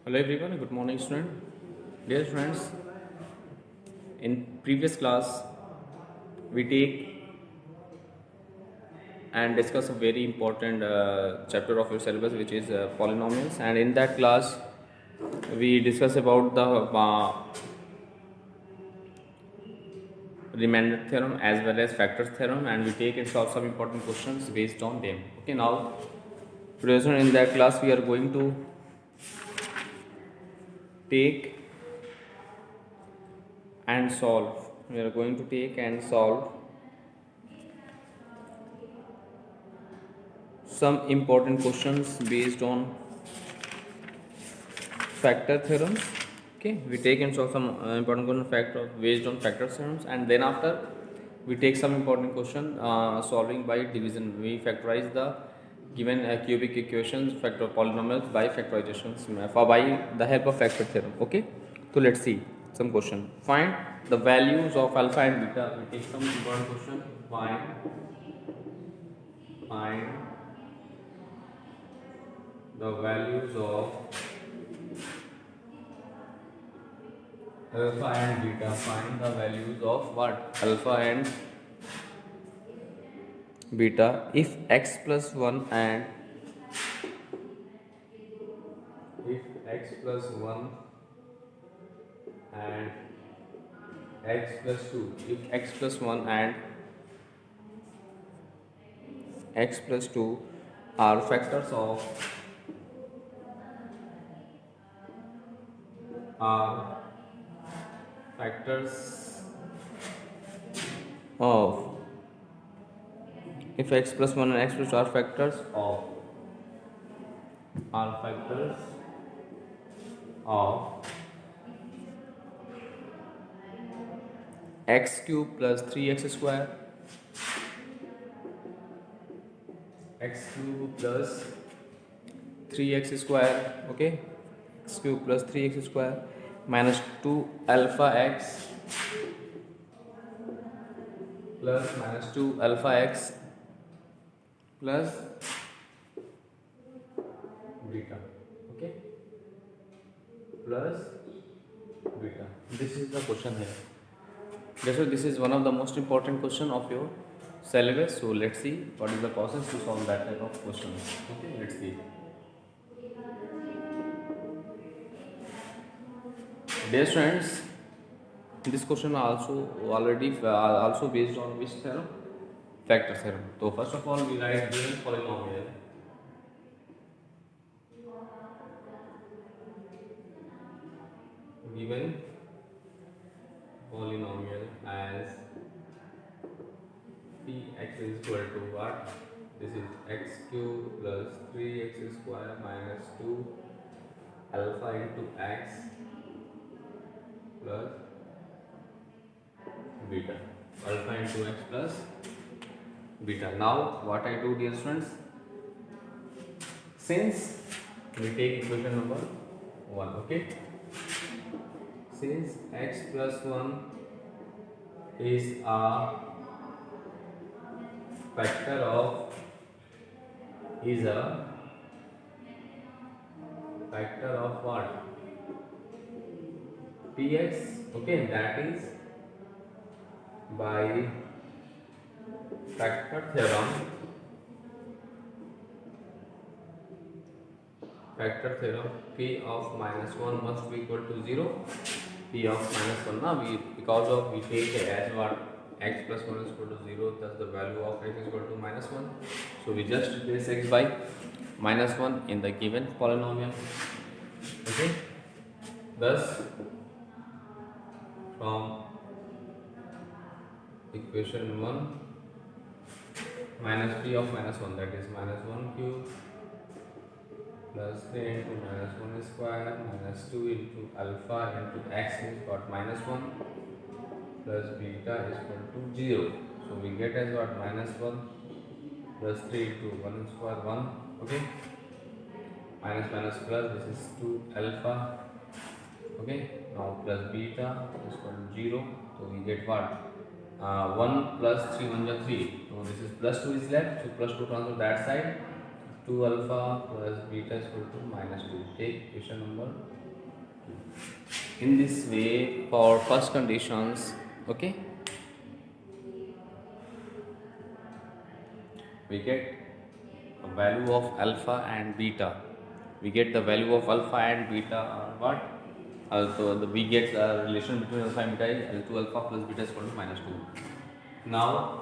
Hello everyone, good morning student. Dear friends, in previous class we take and discuss a very important chapter of your syllabus which is polynomials, and in that class we discuss about the remainder theorem as well as factors theorem, and we take and solve some important questions based on them. Okay, now today in that class we are going to take and solve. We are going to take and solve some important questions based on factor theorems. Okay, we take and solve some important question factor based on factor theorems, and then after we take some important question solving by division. We factorize the given cubic equations factor polynomials by factorizations for by the help of factor theorem. Okay, so let's see some question. Find the values of alpha and beta. We take some important question. Find the values of alpha and beta. Find the values of what? Alpha and beta if x plus 1 and if x plus 1 and x plus 2, if x plus 1 and x plus 2 are factors of are factors of if x plus 1 and x plus 2 are factors of x cube plus 3x square, x cube plus 3x square, okay, x cube plus 3x square minus 2 alpha x plus minus 2 alpha x plus beta, okay, plus beta. This is the question here. Therefore, this is one of the most important question of your syllabus. So let's see what is the process to solve that type of questions. Okay, let's see. Dear students, this question also already also based on which theorem? Factor theorem. So first of all, we write given polynomial. Given polynomial as px is equal to what? This is x cube plus 3x square minus 2 alpha into x plus beta. Alpha into x plus beta. Now what I do, dear students, since we take equation number 1, okay, since x plus 1 is a factor of what? Px, okay, that is by factor theorem p of minus 1 must be equal to 0. P of minus 1 now we take as what? X plus 1 is equal to 0, thus the value of x is equal to minus 1. So we just replace x by minus 1 in the given polynomial. Okay, thus from equation 1 minus p of minus 1, that is minus 1 cube plus 3 into minus 1 square minus 2 into alpha into x is what? Minus 1 plus beta is equal to 0. So we get as what? Minus 1 plus 3 into 1 square 1, okay, minus minus plus, this is 2 alpha, okay, now plus beta is equal to 0. So we get what? 1 plus 3 1 is 3. So this is plus 2 is left, so plus 2 transfer that side. 2 alpha plus beta is equal to minus 2. Take equation number In this way, for first conditions, okay, we get a value of alpha and beta. We get the value of alpha and beta are what? Also, we get a relation between alpha and beta is L2 alpha plus beta is equal to minus 2. Now,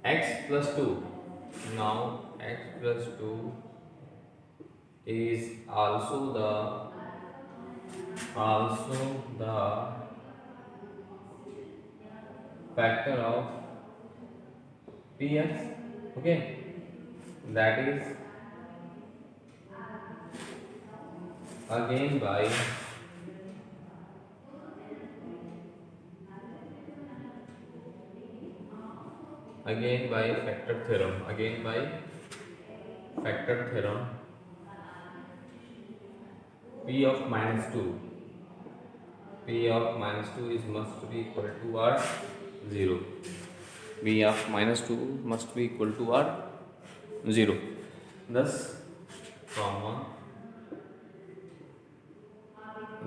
x plus 2. Now, x plus 2 is also the factor of px, okay, that is again by factor theorem, p of minus 2 is must be equal to what? 0. P of minus 2 must be equal to what? 0. Thus, from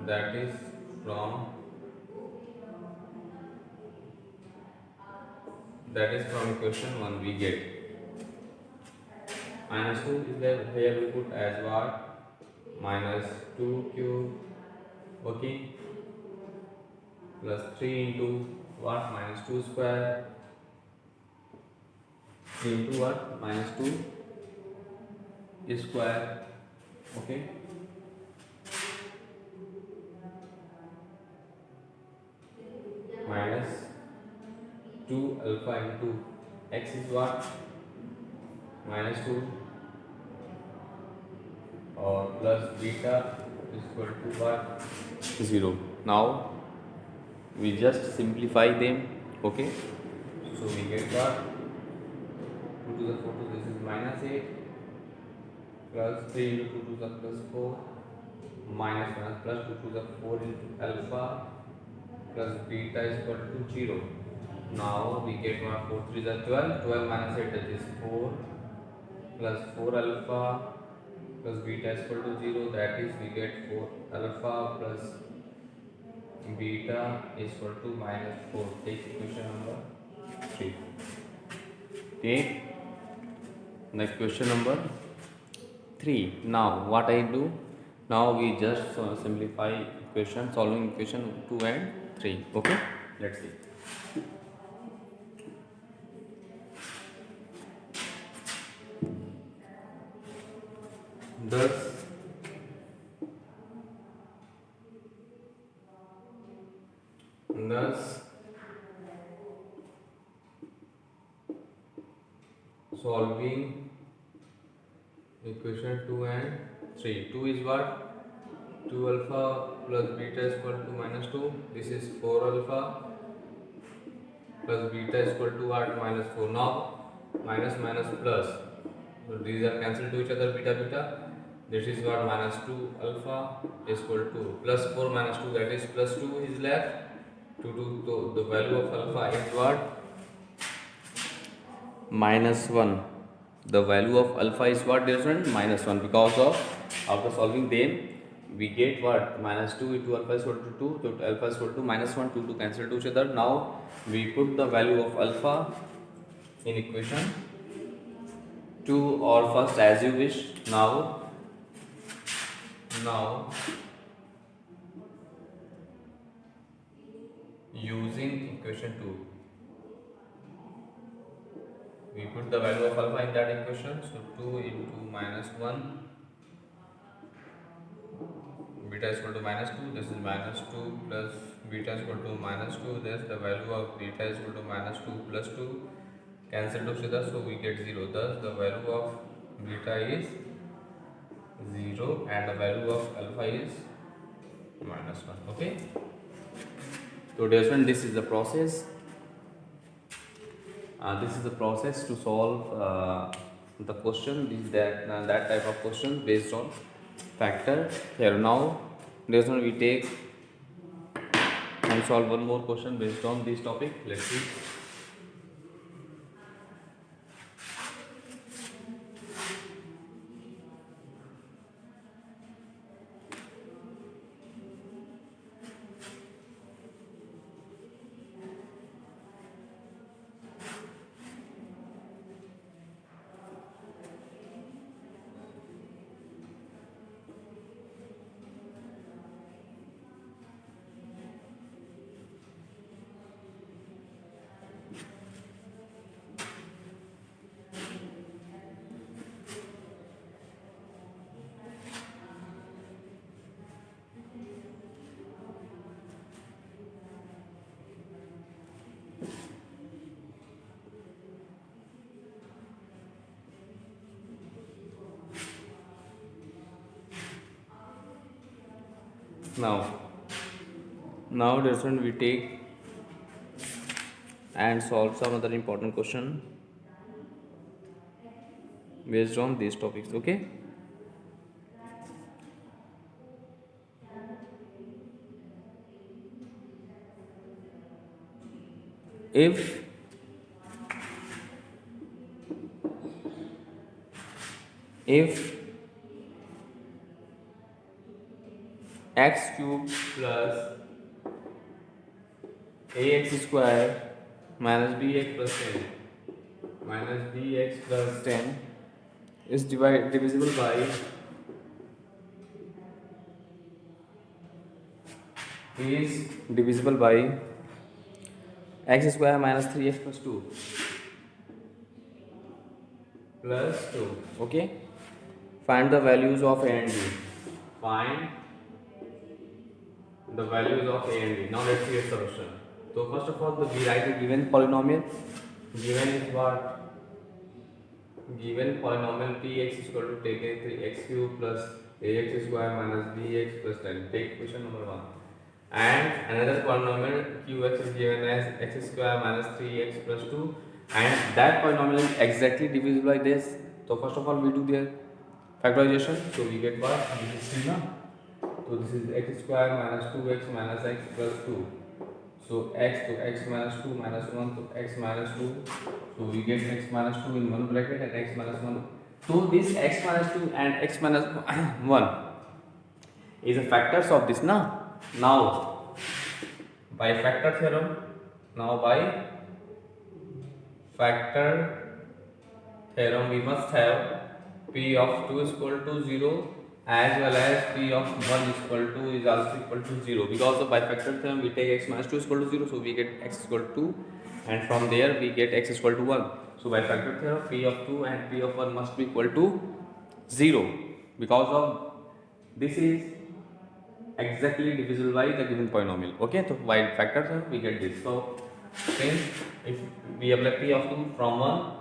that is from equation 1 we get minus 2 is there, here we put as what? Minus 2 cube, okay, plus 3 into what? Minus 2 square into what? Minus 2 square, okay, minus 2 alpha into x is what? Minus 2 or plus beta is equal to what? 0. Now we just simplify them, okay, so we get what? 2 to the 4 to this is minus 8 plus 3 into 2 to the plus 4 minus plus 2 to the 4 into alpha plus beta is equal to 0. Now we get what? 4 3 is 12 minus 8 that is 4 plus 4 alpha plus beta is equal to 0, that is we get 4 alpha plus beta is equal to minus 4. Take equation number 3. Take next question number 3. Now what I do? Now we just simplify equation, solving equation 2 and 3. Okay, let's see. Thus solving equation 2 and 3. 2 is what? 2 alpha plus beta is equal to minus 2. This is 4 alpha plus beta is equal to what? Minus 4. Now minus minus plus, so these are cancelled to each other, beta beta. This is what? Minus 2 alpha is equal to plus 4 minus 2, that is plus 2 is left. To the value of alpha is what? Minus 1. The value of alpha is what, dear friend? Minus 1. Because of after solving them we get what? Minus 2 into alpha is equal to 2, so alpha is equal to minus 1, 2 to cancel to each other. Now we put the value of alpha in equation 2 or first as you wish. Now using equation 2 we put the value of alpha in that equation, so 2 into minus 1 beta is equal to minus 2, this is minus 2 plus beta is equal to minus 2, this the value of beta is equal to minus 2 plus 2 cancel to each other, so we get 0. Thus the value of beta is 0 and the value of alpha is minus 1. Okay, so dear friend, this is the process. This is the process to solve the question. This that type of question based on factor here. Now dear friend, we take and solve one more question based on this topic. Let's see. Now dear student, we take and solve some other important question based on these topics. Okay. If x cube plus ax square minus bx plus 10 is divisible by x square minus 3x plus 2 plus 2. Okay, find the values of a and b. Find the values of a and b. Now let's see a solution. So first of all, we write a given polynomial. Given is what? Given polynomial px is equal to take a 3x cube plus ax square minus bx plus 10. Take question number 1. And another polynomial qx is given as x square minus 3x plus 2, and that polynomial is exactly divisible by this. So first of all, we do their factorization. So we get what? This is 3 now. So this is x square minus 2x minus x plus 2. So x to x minus 2 minus 1 to x minus 2. So we get x minus 2 in one bracket and x minus 1. So this x minus 2 and x minus 1 is a factors of this now. Now by factor theorem, we must have p of 2 is equal to 0 as well as p of 1 is equal to is also equal to 0, because of by factor theorem we take x minus 2 is equal to 0, so we get x is equal to 2, and from there we get x is equal to 1. So by factor theorem, p of 2 and p of 1 must be equal to 0, because of this is exactly divisible by the given polynomial. Okay, so by factor theorem we get this. So since if we apply p of 2 from 1,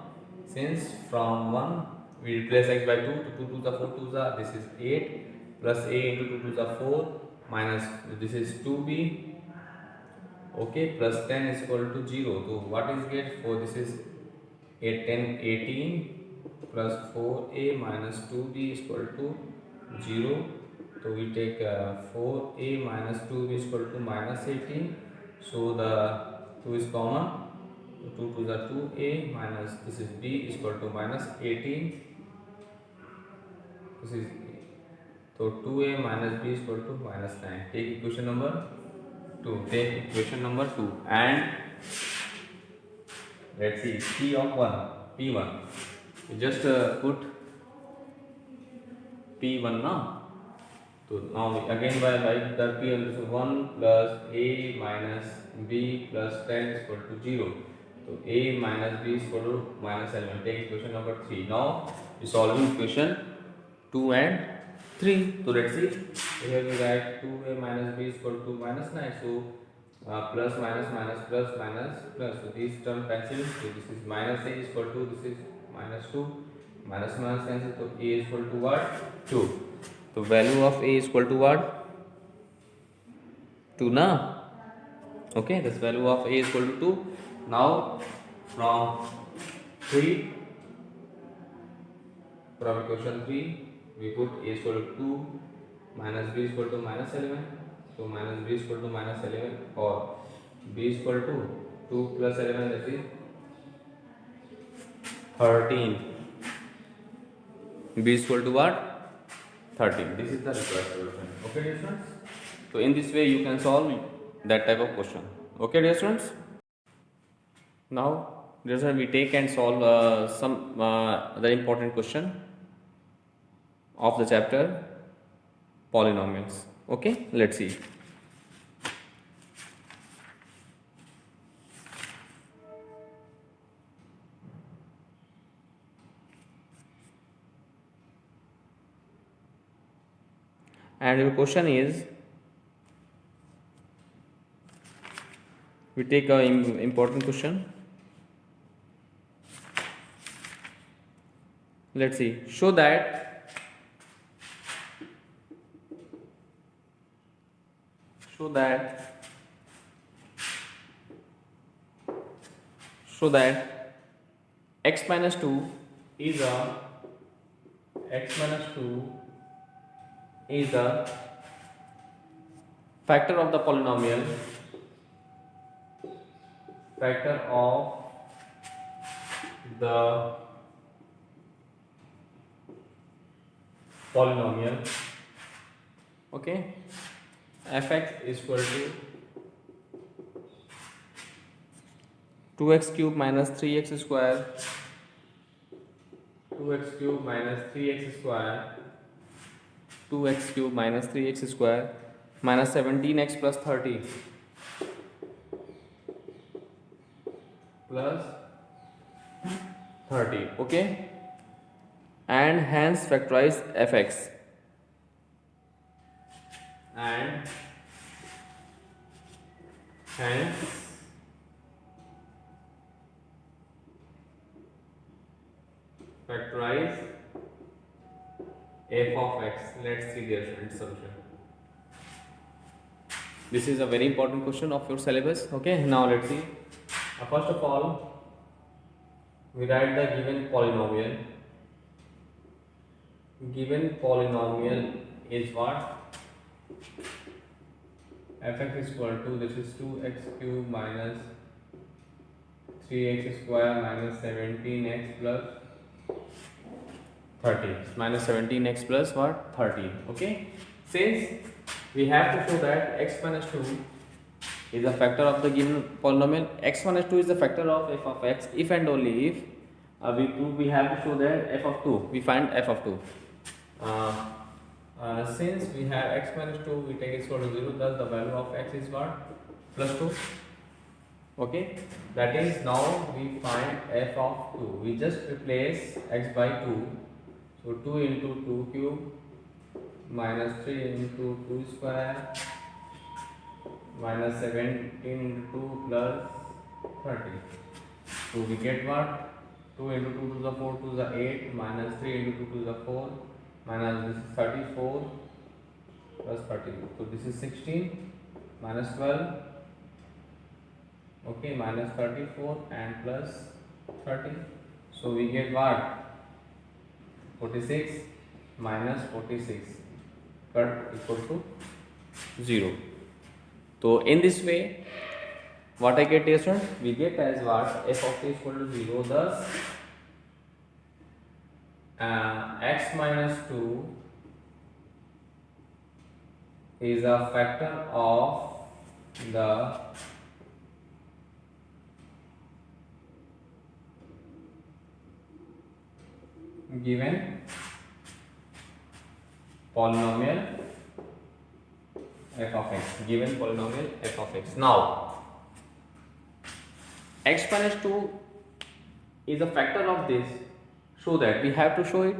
since from 1 we replace x by 2 to 2 to the 4 to the, this is 8 plus a into 2 to the 4 minus this is 2b, okay, plus 10 is equal to 0. So what is get for this is 8 10 18 plus 4a minus 2b is equal to 0. So we take 4a minus 2b is equal to minus 18. So the 2 is common. 2 to the 2a minus this is b is equal to minus 18. This is so 2a minus b is equal to minus 9. Take equation number 2. Take equation number 2 and let's see p of 1 p1. You just put p1 now. So now again by the p on this 1 plus a minus b plus 10 is equal to 0. So a minus b is equal to minus 11. Take equation number 3. Now we solving equation 2 and 3. So let's see. Here we write 2a minus b is equal to minus 9. So plus minus minus plus minus plus. So these term cancel. So this is minus a is equal to this is minus 2. Minus minus cancel. So a is equal to what? 2. So value of a is equal to what? 2 na? Okay, this value of a is equal to 2. Now from equation 3 we put a is equal to 2 minus b is equal to minus 11. So minus b is equal to minus 11 or b is equal to 2 plus 11, that is 13. B is equal to what? 13. This is the required solution. Okay, dear students. So in this way you can solve that type of question. Okay, dear students. Now, dear students, we take and solve some other important question of the chapter polynomials. Okay, let's see. And your question is, we take an important question. Let's see. Show that show that x minus 2 is a x minus 2 is a factor of the polynomial okay. Fx is equal to 2x cube minus 3x square 2x cube minus 3x square 2x cube minus 3x square minus 17x plus 30 plus 30, okay, and hence factorize fx and hence factorize f of x. Let's see the solution. This is a very important question of your syllabus. Okay, now let's see. First of all, we write the given polynomial. Given polynomial is what? Fx is equal to, this is 2x cube minus 3x square minus 17x plus 30. Minus 17x plus what? 30. Okay. Since we have to show that x minus 2 is a factor of the given polynomial, x minus 2 is the factor of f of x if and only if we have to show that f of 2, we find f of 2. Since we have x minus 2, we take it equal to 0, thus the value of x is what? Plus 2. Okay, that is, now we find f of 2. We just replace x by 2. So 2 into 2 cube minus 3 into 2 square minus 17 into 2 plus 30. So we get what? 2 into 2 to the 4 to the 8 minus 3 into 2 to the 4 minus this is 34 plus 30. So this is 16 minus 12, okay, minus 34 and plus 30. So we get what? 46 minus 46 cut equal to 0. So in this way, what I get, dear student, we get as what? F of t is equal to 0. Thus x minus 2 is a factor of the given polynomial f of x. Given polynomial f of x. Now x minus 2 is a factor of this, so that we have to show it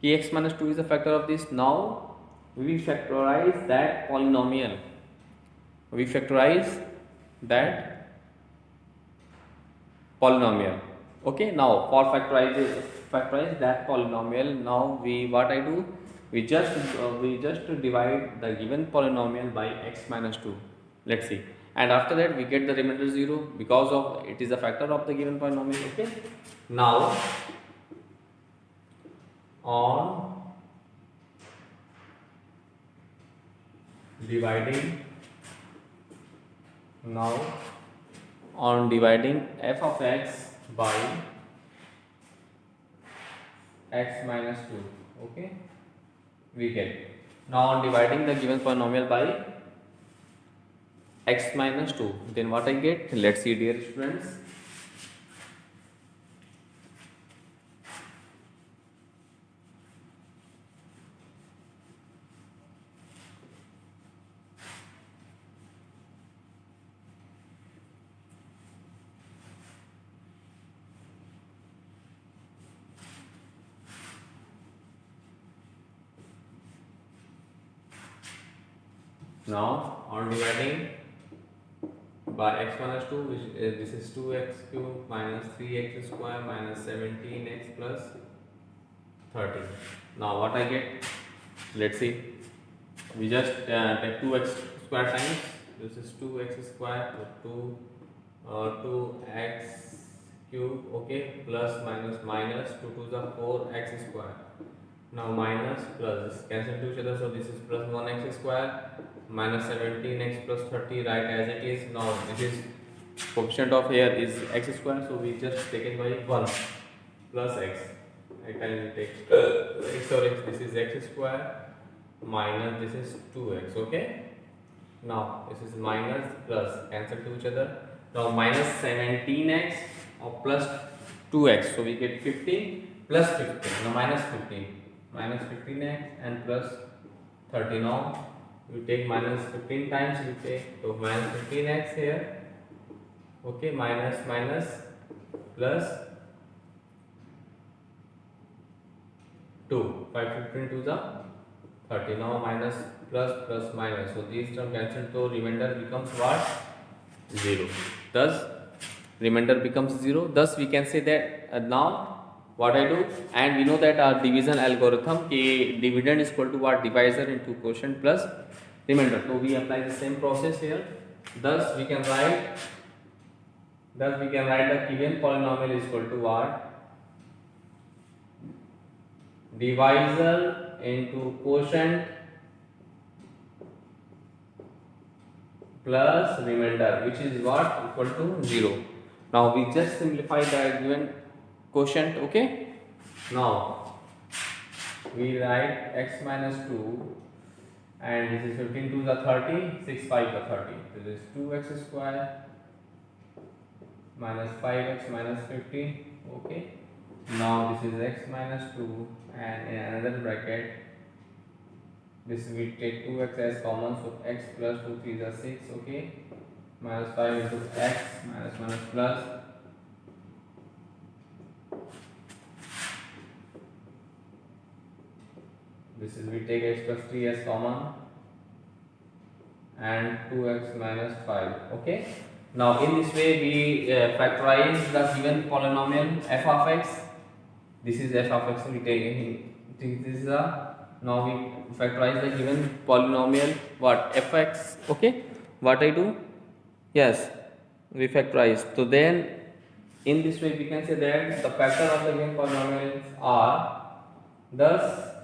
कि x minus 2 is a factor of this. Now we factorize that polynomial. We factorize that polynomial. Okay, now for factorize that polynomial, now what I do, we just divide the given polynomial by x minus 2. Let's see, and after that we get the remainder 0 because of it is a factor of the given polynomial. Okay, now on dividing f of x by x minus 2, okay, we get, now on dividing the given polynomial by x minus 2, then what I get? Let's see, dear students. Now on dividing by x minus 2, which this is 2x cube minus 3x square minus 17x plus 30. Now what I get? Let's see. We just take 2x square times this is 2x square, so 2x cube, okay, plus minus 2 to the 4x square. Now minus plus this cancel to each other, so this is plus 1x square minus 17x plus 30, right as it is. Now this is coefficient of here is x square, so we just take it by 1 plus x. I can take x or x. This is x square minus this is 2x, okay. Now this is minus plus cancel to each other. Now minus 17x or plus 2x, so we get 15 plus 15. Now minus 15x and plus 30. Now we take minus 15 times, we take so minus 15x here, okay, minus plus 2, 5 15 to the 30. Now minus plus minus, so these terms cancel, so remainder becomes what? 0. Thus remainder becomes 0. Thus we can say that now what I do, and we know that our division algorithm, a dividend is equal to what? Divisor into quotient plus remainder. So we apply the same process here. Thus we can write the given polynomial is equal to what? Divisor into quotient plus remainder, which is what? Equal to 0. Now we just simplify the given quotient, okay. Now we write x minus 2 and this is 15 to the 30, 6 5 to 30. This is 2x square minus 5x minus 15, okay. Now this is x minus 2 and in another bracket this we take 2x as common, so x plus 2 3 is 6, okay, minus 5 into x minus plus this is we take x plus 3 as common and 2x minus 5, okay. Now in this way we factorize the given polynomial f of x. This is f of x, we take this is a, now we factorize the given polynomial what? Fx, okay. What I do? Yes, we factorize. So then in this way we can say that the factor of the given polynomials are, thus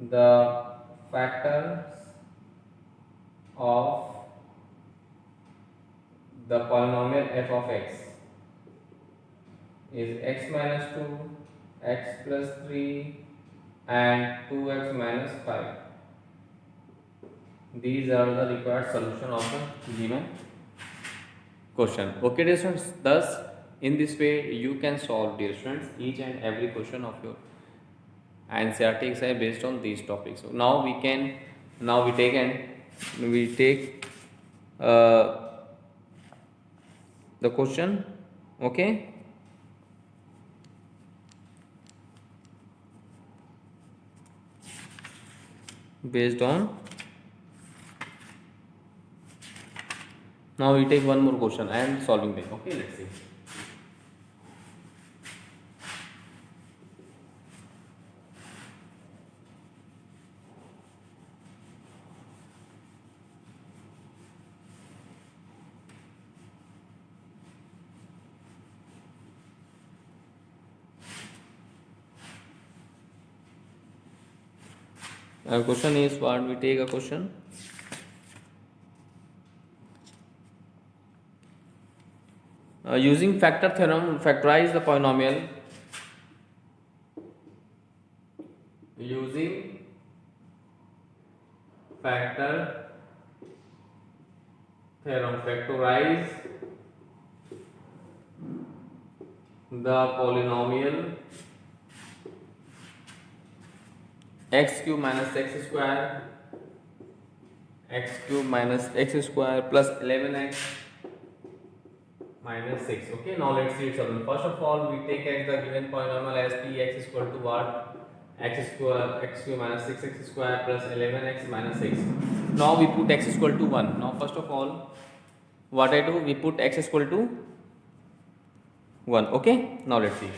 the factors of the polynomial f of x is x minus 2, x plus 3 and 2x minus 5. These are the required solution of the given question. Okay dear students, thus in this way you can solve, dear students, each and every question of your NCERT exam based on these topics. So now we take the question, okay. Based on, now we take one more question and solving them, okay. Let's see. Our question is what? We take a question. Using factor theorem, factorize the polynomial. Using factor theorem, factorize the polynomial x cube minus x square, x cube minus x square plus 11x minus 6. Okay, now let's see its solution. First of all, we take as the given polynomial as px is equal to what? X square, x cube minus 6x square plus 11x minus 6. Now we put x is equal to 1. Now first of all, what I do, we put x is equal to 1. Okay, now let's see.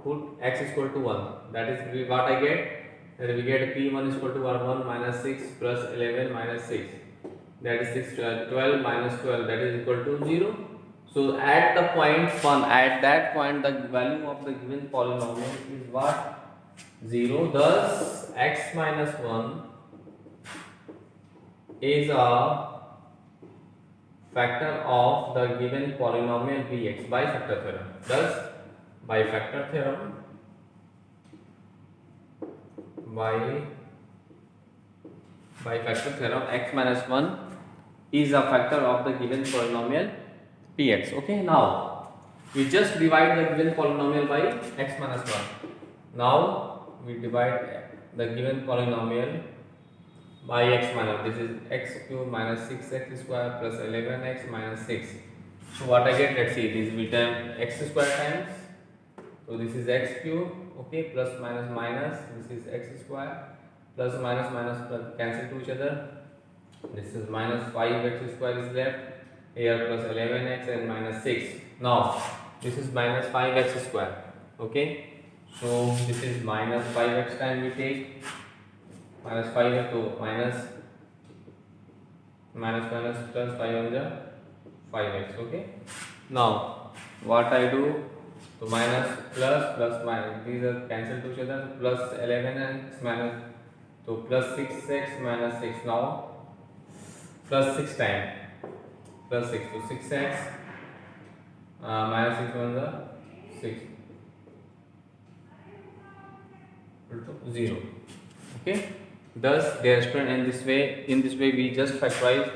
Put x is equal to 1. That is what I get. then we get P1 is equal to 1 minus 6 plus 11 minus 6, that is 6 12 minus 12, that is equal to 0. So at the point 1, at that point the value of the given polynomial is what? 0. Thus x minus 1 is a factor of the given polynomial Px by factor theorem. Thus by factor theorem, by factor theorem, x minus 1 is a factor of the given polynomial Px. Okay, now we just divide the given polynomial by x minus 1. Now we divide the given polynomial by x minus, this is x cube minus 6x square plus 11x minus 6. So what I get, let's see, this will become x square times, so this is x cube, okay, plus minus minus, this is x square, plus minus plus cancel to each other, this is minus 5x square is left here, plus 11x and minus 6. Now this is minus 5x square, okay, so this is minus 5x time we take, minus 5x to minus plus 5 on the 5x, okay. Now what I do, so minus plus minus, these are cancelled to each other, plus 11x minus, so plus 6x minus 6, now plus 6 time, plus 6, so 6x minus 6 on the 6 equal to 0, okay. Thus dear student, in this way we just factorize.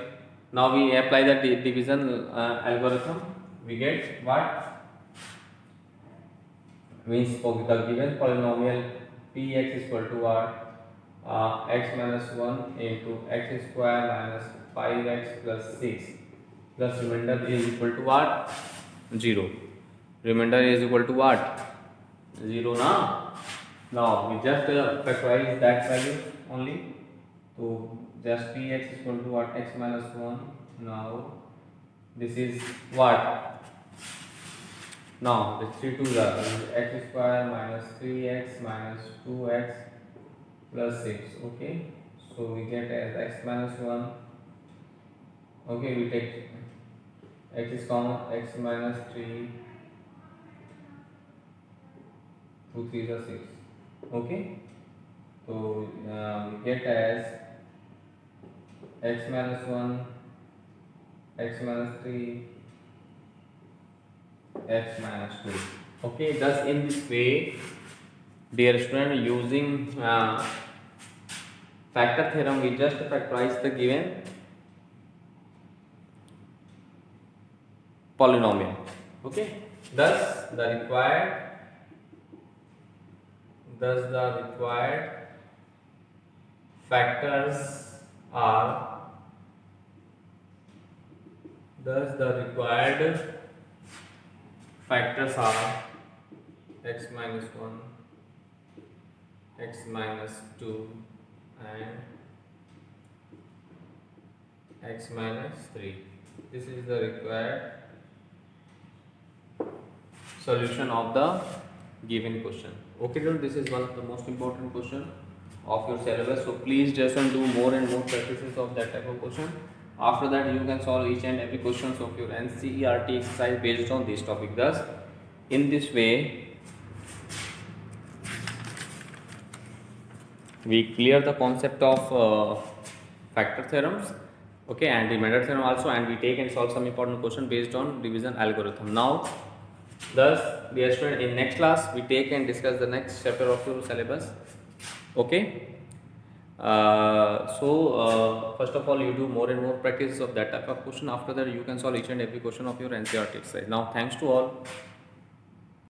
Now we apply the division algorithm, we get what? Means for the given polynomial Px is equal to what? X minus 1 into x square minus 5x plus 6 plus remainder is equal to what? 0. Remainder is equal to what? 0 now. Now we just factorize that value only. So just Px is equal to what? X minus 1. Now this is what? Now the 3 2s are x square minus 3x minus 2x plus 6, okay. So we get as x minus 1, okay, we take x is common, x minus 3, 2 3s are 6, okay. So we get as x minus 1, x minus 3, x minus 2, okay. Thus in this way, dear student, using factor theorem, we just factorize the given polynomial, okay. Thus the required factors are, x minus 1, x minus 2 and x minus 3. This is the required solution of the given question. Okay, then this is one of the most important question of your syllabus. So please just do more and more practices of that type of question. After that, you can solve each and every questions of your NCERT exercise based on this topic. Thus, in this way, we clear the concept of factor theorems, okay, and remainder theorem also, and we take and solve some important question based on division algorithm. Now, thus, dear student, in next class we take and discuss the next chapter of your syllabus, okay. First of all, you do more and more practice of that type of question. After that, you can solve each and every question of your NCERT exercise. Now, thanks to all.